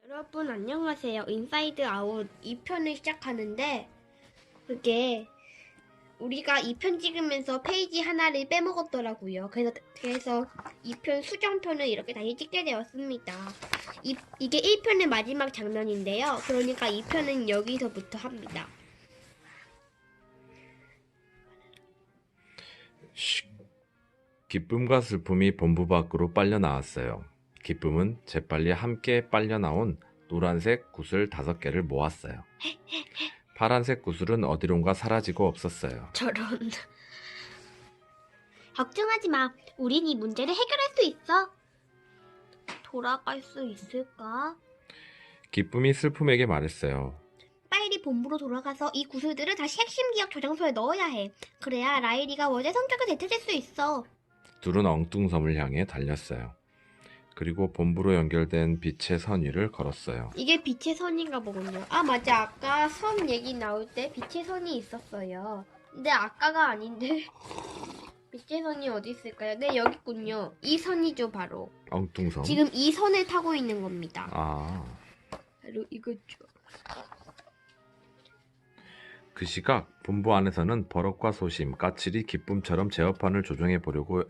여러분 안녕하세요. 인사이드 아웃 2편을 시작하는데 그게 우리가 2편 찍으면서 페이지 하나를 빼먹었더라고요. 그래서 2편 수정편을 이렇게 다시 찍게 되었습니다. 이게 1편의 마지막 장면인데요. 그러니까 2편은 여기서부터 합니다. 기쁨과 슬픔이 본부 밖으로 빨려 나왔어요. 기쁨은 재빨리 함께 빨려 나온 노란색 구슬 5개를 모았어요. 파란색 구슬은 어디론가 사라지고 없었어요. 저런. 걱정하지 마. 우린 이 문제를 해결할 수 있어. 돌아갈 수 있을까? 기쁨이 슬픔에게 말했어요. 빨리 본부로 돌아가서 이 구슬들을 다시 핵심 기억 저장소에 넣어야 해. 그래야 라일이가 원래 성격을 되찾을 수 있어. 둘은 엉뚱섬을 향해 달렸어요. 그리고 본부로 연결된 빛의 선 위를 걸었어요. 이게 빛의 선인가 보군요. 아 맞아, 아까 섬 얘기 나올 때 빛의 선이 있었어요. 근데 아까가 아닌데 빛의 선이 어디 있을까요? 네, 여기 있군요. 이 선이죠, 바로. 엉뚱섬? 지금 이 선을 타고 있는 겁니다. 바로 이거죠. 그 시각 본부 안에서는 버럭과 소심, 까칠이 기쁨처럼 제어판을 조정해 보려고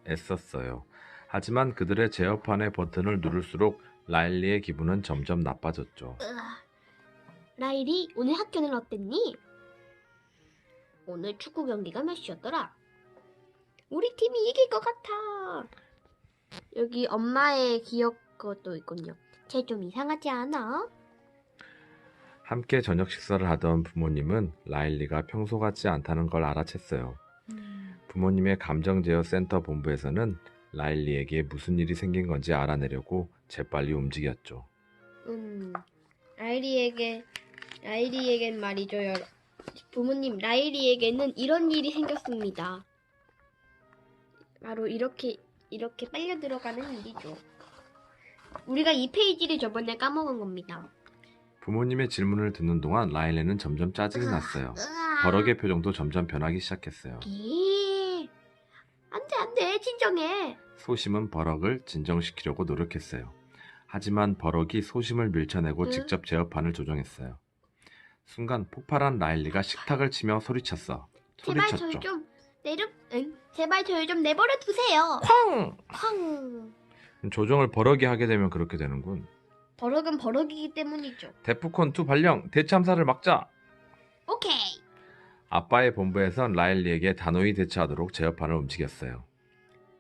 애썼어요. 하지만 그들의 제어판의 버튼을 누를수록 라일리의 기분은 점점 나빠졌죠. 라일이 오늘 학교는 어땠니? 오늘 축구 경기가 몇 시였더라? 우리 팀이 이길 것 같아. 여기 엄마의 기억 것도 있군요. 쟤 좀 이상하지 않아? 함께 저녁 식사를 하던 부모님은 라일리가 평소 같지 않다는 걸 알아챘어요. 부모님의 감정제어 센터 본부에서는 라일리에게 무슨 일이 생긴 건지 알아내려고 재빨리 움직였죠. 라일이에겐 말이죠. 부모님, 라일이에게는 이런 일이 생겼습니다. 바로 이렇게 빨려 들어가는 일이죠. 우리가 이 페이지를 저번에 까먹은 겁니다. 부모님의 질문을 듣는 동안 라일리는 점점 짜증이 났어요. 버럭의 표정도 점점 변하기 시작했어요. 안돼, 진정해. 소심은 버럭을 진정시키려고 노력했어요. 하지만 버럭이 소심을 밀쳐내고 직접 제어판을 조정했어요. 순간 폭발한 라일리가 식탁을 치며 소리쳤죠. 제발 저희 좀 내버려 두세요. 쾅! 조정을 버럭이 하게 되면 그렇게 되는군. 버럭은 버럭이기 때문이죠. 데프콘2 발령! 대참사를 막자! 오케이. 아빠의 본부에선 라일리에게 단호히 대처하도록 제어판을 움직였어요.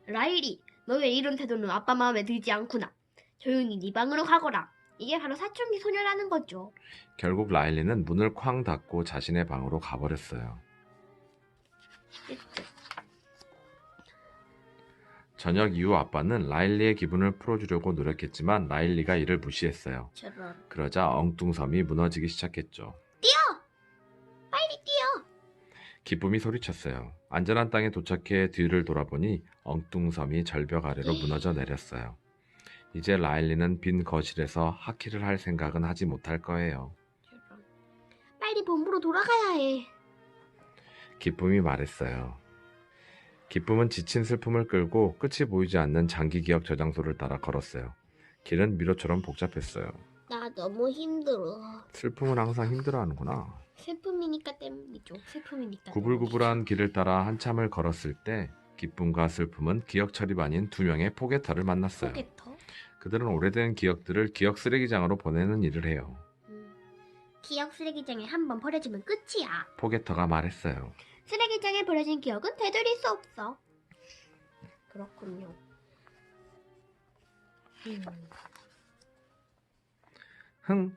라일이, 너의 이런 태도는 아빠 마음에 들지 않구나. 조용히 네 방으로 가거라. 이게 바로 사춘기 소녀라는 거죠. 결국 라일리는 문을 쾅 닫고 자신의 방으로 가버렸어요. 저녁 이후 아빠는 라일리의 기분을 풀어주려고 노력했지만 라일리가 이를 무시했어요. 그러자 엉뚱섬이 무너지기 시작했죠. 빨리 뛰어! 기쁨이 소리쳤어요. 안전한 땅에 도착해 뒤를 돌아보니 엉뚱섬이 절벽 아래로 무너져 내렸어요. 이제 라일리는 빈 거실에서 하키를 할 생각은 하지 못할 거예요. 빨리 본부로 돌아가야 해. 기쁨이 말했어요. 기쁨은 지친 슬픔을 끌고 끝이 보이지 않는 장기 기억 저장소를 따라 걸었어요. 길은 미로처럼 복잡했어요. 나 너무 힘들어. 슬픔은 항상 힘들어하는구나. 슬픔이니까 때문이죠. 슬픔이니까. 구불구불한 길을 따라 한참을 걸었을 때 기쁨과 슬픔은 기억 처리 반인 2명의 포게터를 만났어요. 포게터? 그들은 오래된 기억들을 기억 쓰레기장으로 보내는 일을 해요. 기억 쓰레기장에 한번 버려지면 끝이야. 포게터가 말했어요. 쓰레기장에 버려진 기억은 되돌릴 수 없어. 그렇군요. 흥!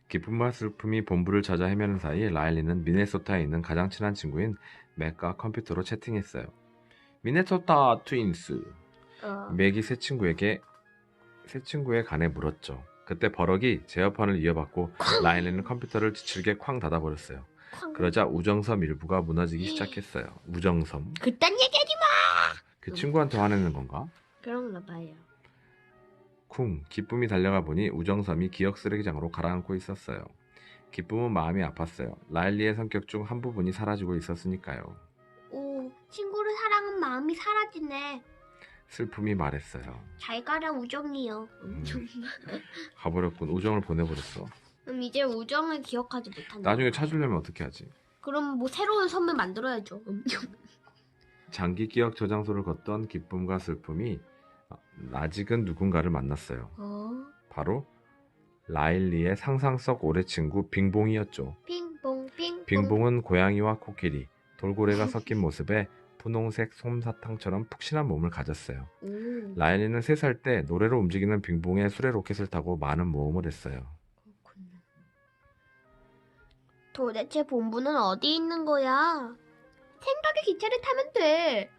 기쁨과 슬픔이 본부를 찾아 헤매는 사이 라일리는 미네소타에 있는 가장 친한 친구인 맥과 컴퓨터로 채팅했어요. 미네소타 트윈스! 맥이 새 친구의 간에 물었죠. 그때 버럭이 제어판을 이어받고 라일리는 컴퓨터를 지칠게 쾅 닫아버렸어요. 그러자 우정섬 일부가 무너지기 시작했어요. 우정섬? 그딴 얘기하지 마! 그 친구한테 화내는 건가? 그런가 봐요. 쿵! 기쁨이 달려가 보니 우정섬이 기억 쓰레기장으로 가라앉고 있었어요. 기쁨은 마음이 아팠어요. 라일리의 성격 중 한 부분이 사라지고 있었으니까요. 오, 친구를 사랑한 마음이 사라지네. 슬픔이 말했어요. 잘 가라 우정이요. 가버렸군. 우정을 보내버렸어. 이제 우정을 기억하지 못한다. 나중에 찾으려면 어떻게 하지? 그럼 뭐 새로운 선물 만들어야죠. 장기 기억 저장소를 걷던 기쁨과 슬픔이 아직은 누군가를 만났어요. 바로 라일리의 상상 속 오래 친구 빙봉이었죠. 핑봉 핑봉. 빙봉은 고양이와 코끼리, 돌고래가 섞인 모습에 분홍색 솜사탕처럼 푹신한 몸을 가졌어요. 라일리는 3살 때 노래로 움직이는 빙봉의 수레 로켓을 타고 많은 모험을 했어요. 그렇군요. 도대체 본부는 어디 있는 거야? 생각의 기차를 타면 돼.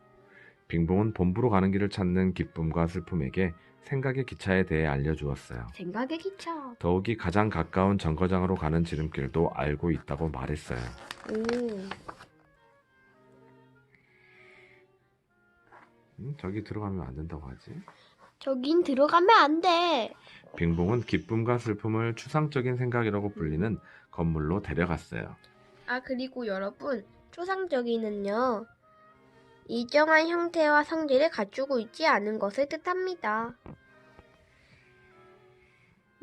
빙봉은 본부로 가는 길을 찾는 기쁨과 슬픔에게 생각의 기차에 대해 알려주었어요. 생각의 기차. 더욱이 가장 가까운 정거장으로 가는 지름길도 알고 있다고 말했어요. 저기 들어가면 안 된다고 하지? 저긴 들어가면 안 돼. 빙봉은 기쁨과 슬픔을 추상적인 생각이라고 불리는 건물로 데려갔어요. 아, 그리고 여러분, 추상적이는요, 일정한 형태와 성질을 갖추고 있지 않은 것을 뜻합니다.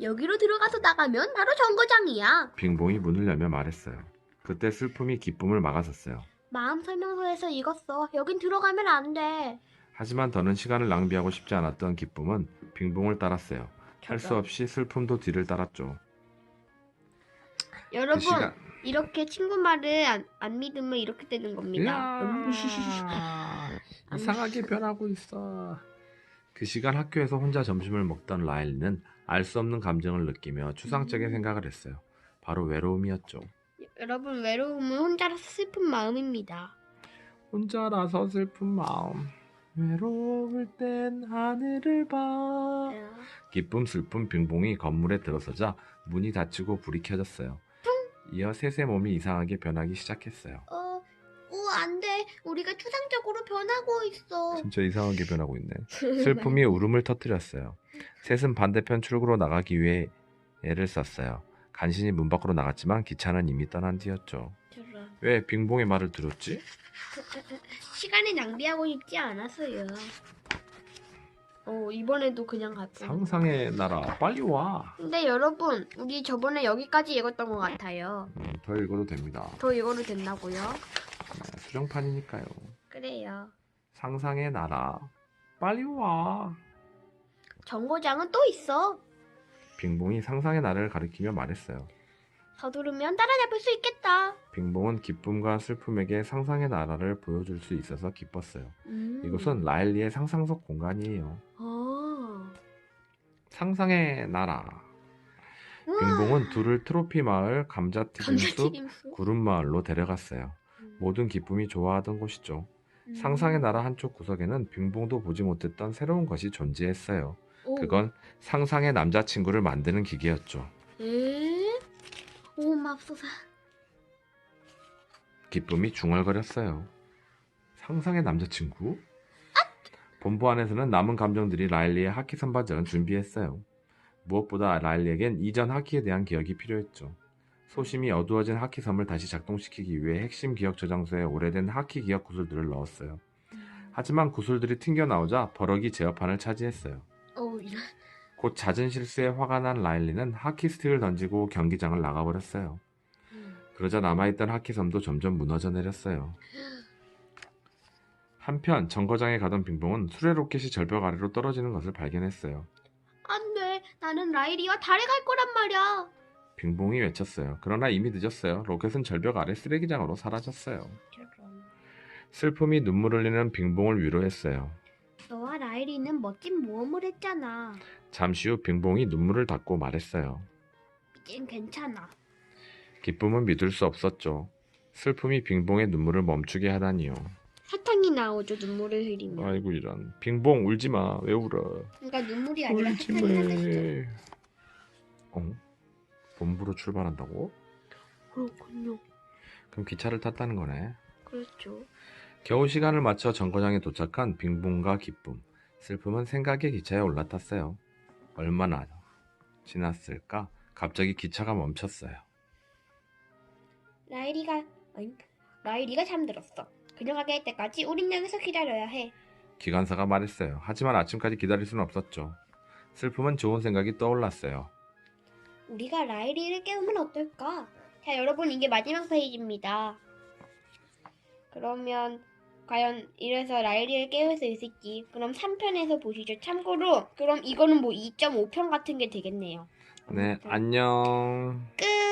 여기로 들어가서 나가면 바로 정거장이야. 빙봉이 문을 열며 말했어요. 그때 슬픔이 기쁨을 막아섰어요. 마음 설명서에서 읽었어. 여긴 들어가면 안 돼. 하지만 더는 시간을 낭비하고 싶지 않았던 기쁨은 빙봉을 따랐어요. 할 수 없이 슬픔도 뒤를 따랐죠. 여러분, 시간- 이렇게 친구 말을 안 믿으면 이렇게 되는 겁니다. 이상하게 변하고 있어. 그 시간 학교에서 혼자 점심을 먹던 라일리는 알 수 없는 감정을 느끼며 추상적인 생각을 했어요. 바로 외로움이었죠. 여러분, 외로움은 혼자라서 슬픈 마음입니다. 혼자라서 슬픈 마음. 외로울 땐 하늘을 봐. 기쁨 슬픔 빙봉이 건물에 들어서자 문이 닫히고 불이 켜졌어요. 이어 셋의 몸이 이상하게 변하기 시작했어요. 안 돼. 우리가 추상적으로 변하고 있어. 진짜 이상하게 변하고 있네. 슬픔이 울음을 터뜨렸어요. 셋은 반대편 출구로 나가기 위해 애를 썼어요. 간신히 문 밖으로 나갔지만 기차는 이미 떠난 뒤였죠. 왜 빙봉의 말을 들었지? 시간을 낭비하고 싶지 않았어요. 이번에도 그냥 갔고. 상상의 나라 빨리 와. 근데 여러분, 우리 저번에 여기까지 읽었던 것 같아요. 더 읽어도 됩니다. 더 읽어도 된다고요? 수정판이니까요. 그래요. 상상의 나라 빨리 와. 정거장은 또 있어. 빙봉이 상상의 나라를 가리키며 말했어요. 서두르면 따라잡을 수 있겠다. 빙봉은 기쁨과 슬픔에게 상상의 나라를 보여줄 수 있어서 기뻤어요. 이곳은 라일리의 상상 속 공간이에요. 상상의 나라. 빙봉은 둘을 트로피 마을, 감자튀김숲, 구름 마을로 데려갔어요. 모든 기쁨이 좋아하던 곳이죠. 상상의 나라 한쪽 구석에는 빙봉도 보지 못했던 새로운 것이 존재했어요. 그건 상상의 남자친구를 만드는 기계였죠. 오, 맙소사. 기쁨이 중얼거렸어요. 상상의 남자친구? 본부 안에서는 남은 감정들이 라일리의 하키 선발전을 준비했어요. 무엇보다 라일리에겐 이전 하키에 대한 기억이 필요했죠. 소심이 어두워진 하키섬을 다시 작동시키기 위해 핵심 기억 저장소에 오래된 하키 기억 구슬들을 넣었어요. 하지만 구슬들이 튕겨나오자 버럭이 제어판을 차지했어요. 이런. 곧 잦은 실수에 화가 난 라일리는 하키 스틱을 던지고 경기장을 나가버렸어요. 그러자 남아있던 하키섬도 점점 무너져 내렸어요. 한편 정거장에 가던 빙봉은 수레 로켓이 절벽 아래로 떨어지는 것을 발견했어요. 안 돼. 나는 라일이와 달에 갈 거란 말이야. 빙봉이 외쳤어요. 그러나 이미 늦었어요. 로켓은 절벽 아래 쓰레기장으로 사라졌어요. 슬픔이 눈물 흘리는 빙봉을 위로했어요. 너와 라일이는 멋진 모험을 했잖아. 잠시 후 빙봉이 눈물을 닦고 말했어요. 이젠 괜찮아. 기쁨은 믿을 수 없었죠. 슬픔이 빙봉의 눈물을 멈추게 하다니요. 사탕이 나오죠, 눈물을 흘리면. 아이고 이런. 빙봉 울지마. 왜 울어? 그러니까 눈물이 아니라 울지 사탕이 나겠죠. 본부로 출발한다고? 그렇군요. 그럼 기차를 탔다는 거네. 그렇죠. 겨우 시간을 맞춰 정거장에 도착한 빙봉과 기쁨, 슬픔은 생각의 기차에 올라탔어요. 얼마나 지났을까? 갑자기 기차가 멈췄어요. 라일이가 잠들었어. 그녀가 깰 때까지 우린 여기서 기다려야 해. 기관사가 말했어요. 하지만 아침까지 기다릴 수는 없었죠. 슬픔은 좋은 생각이 떠올랐어요. 우리가 라일리를 깨우면 어떨까? 자, 여러분, 이게 마지막 페이지입니다. 그러면 과연 이래서 라일리를 깨울 수 있을지. 그럼 3편에서 보시죠. 참고로 그럼 이거는 뭐 2.5편 같은 게 되겠네요. 네, 안녕. 끝!